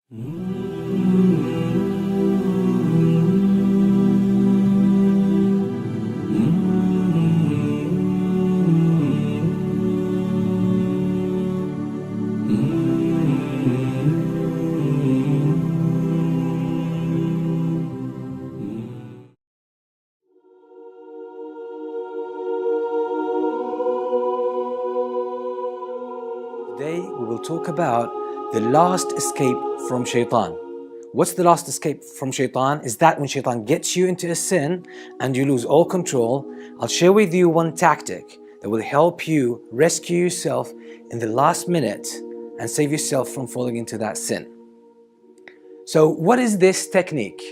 Today we will talk about the last escape from shaitan. What's the last escape from shaitan? Is that when shaitan gets you into a sin and you lose all control. I'll share with you one tactic that will help you rescue yourself in the last minute and save yourself from falling into that sin. So what is this technique?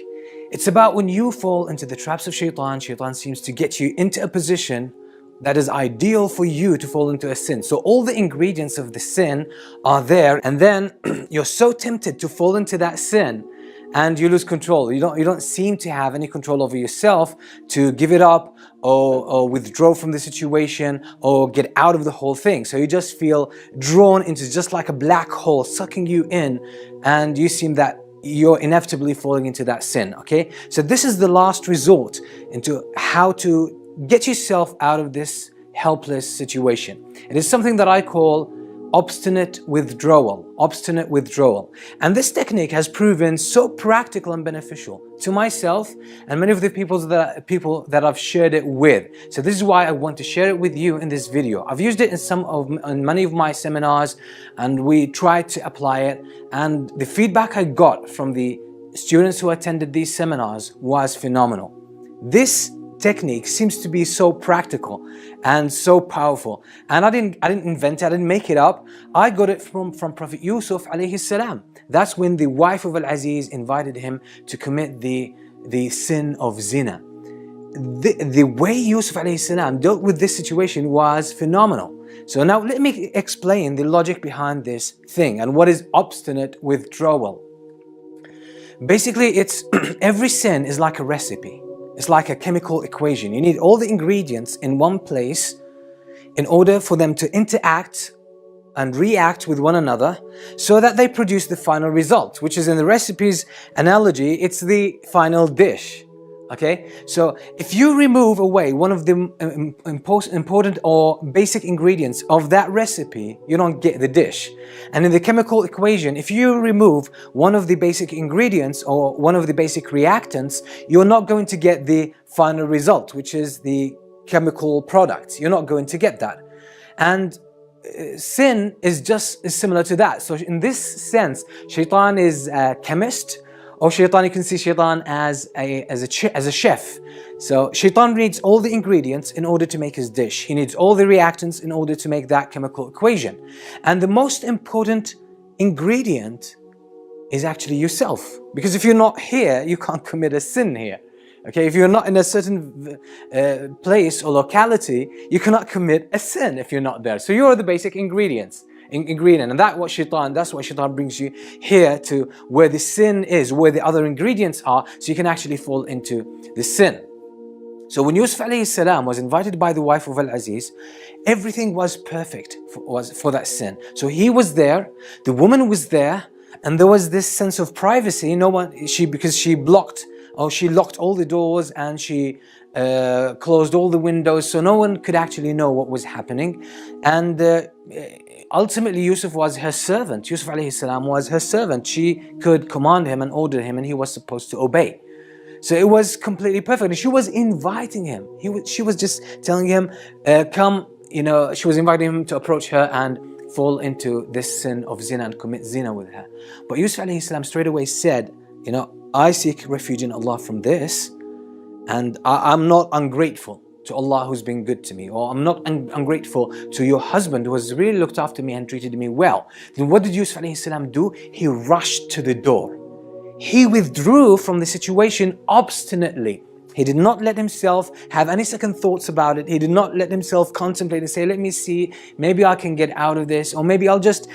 It's about when you fall into the traps of shaitan, shaitan seems to get you into a position that is ideal for you to fall into a sin. So all the ingredients of the sin are there, and then you're so tempted to fall into that sin and you lose control. You don't seem to have any control over yourself to give it up or withdraw from the situation or get out of the whole thing. So you just feel drawn into just like a black hole sucking you in, and you seem that you're inevitably falling into that sin. Okay, so this is the last resort into how to get yourself out of this helpless situation. It is something that I call obstinate withdrawal. Obstinate withdrawal. And this technique has proven so practical and beneficial to myself and many of the people that I've shared it with. So this is why I want to share it with you in this video. I've used it in many of my seminars, and we tried to apply it, and the feedback I got from the students who attended these seminars was phenomenal. This technique seems to be so practical and so powerful, and I didn't invent it, I didn't make it up. I got it from Prophet Yusuf alayhi salam. That's when the wife of Al-Aziz invited him to commit the sin of zina. The way Yusuf alayhi salam dealt with this situation was phenomenal. So now let me explain the logic behind this thing and what is obstinate withdrawal. Basically, it's every sin is like a recipe. It's like a chemical equation. You need all the ingredients in one place in order for them to interact and react with one another so that they produce the final result, which is, in the recipe's analogy, it's the final dish. Okay, so if you remove away one of the important or basic ingredients of that recipe, you don't get the dish. And in the chemical equation, if you remove one of the basic ingredients or one of the basic reactants, you're not going to get the final result, which is the chemical product. You're not going to get that. And sin is similar to that. So in this sense, shaitan is a chemist, or shaitan, you can see shaitan as a chef. So shaitan needs all the ingredients in order to make his dish. He needs all the reactants in order to make that chemical equation. And the most important ingredient is actually yourself. Because if you're not here, you can't commit a sin here. Okay, if you're not in a certain place or locality, you cannot commit a sin if you're not there. So you are the basic ingredients. And that's what shaitan brings you here to, where the sin is, where the other ingredients are, so you can actually fall into the sin. So when Yusuf alayhi salam was invited by the wife of Al-Aziz, everything was perfect for that sin. So he was there, the woman was there, and there was this sense of privacy. Because she locked all the doors and she closed all the windows, so no one could actually know what was happening. And ultimately, Yusuf was her servant. Yusuf alayhi salam was her servant. She could command him and order him, and he was supposed to obey. So it was completely perfect. And she was inviting him. She was just telling him, come, she was inviting him to approach her and fall into this sin of zina and commit zina with her. But Yusuf alayhi salam straight away said, I seek refuge in Allah from this, and I'm not ungrateful to Allah who's been good to me, or I'm not ungrateful to your husband who has really looked after me and treated me well. Then what did Yusuf alayhi salam do? He rushed to the door. He withdrew from the situation obstinately. He did not let himself have any second thoughts about it. He did not let himself contemplate and say, let me see, maybe I can get out of this, or maybe I'll just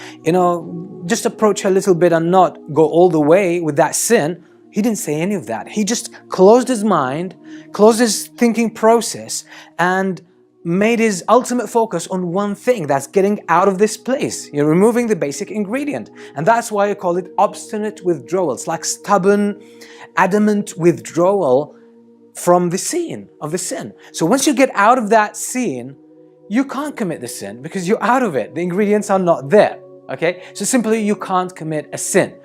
approach her a little bit and not go all the way with that sin. He didn't say any of that. He just closed his mind, closed his thinking process, and made his ultimate focus on one thing, that's getting out of this place. You're removing the basic ingredient. And that's why I call it obstinate withdrawal. It's like stubborn, adamant withdrawal from the scene of the sin. So once you get out of that scene, you can't commit the sin because you're out of it. The ingredients are not there. Okay? So simply you can't commit a sin.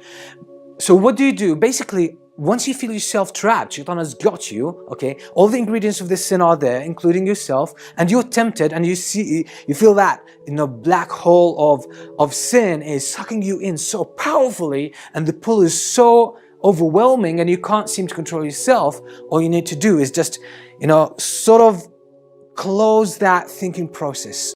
So what do? Basically, once you feel yourself trapped, Shaitan has got you, okay? All the ingredients of this sin are there, including yourself, and you're tempted and you feel that, black hole of sin is sucking you in so powerfully, and the pull is so overwhelming and you can't seem to control yourself. All you need to do is just, sort of close that thinking process.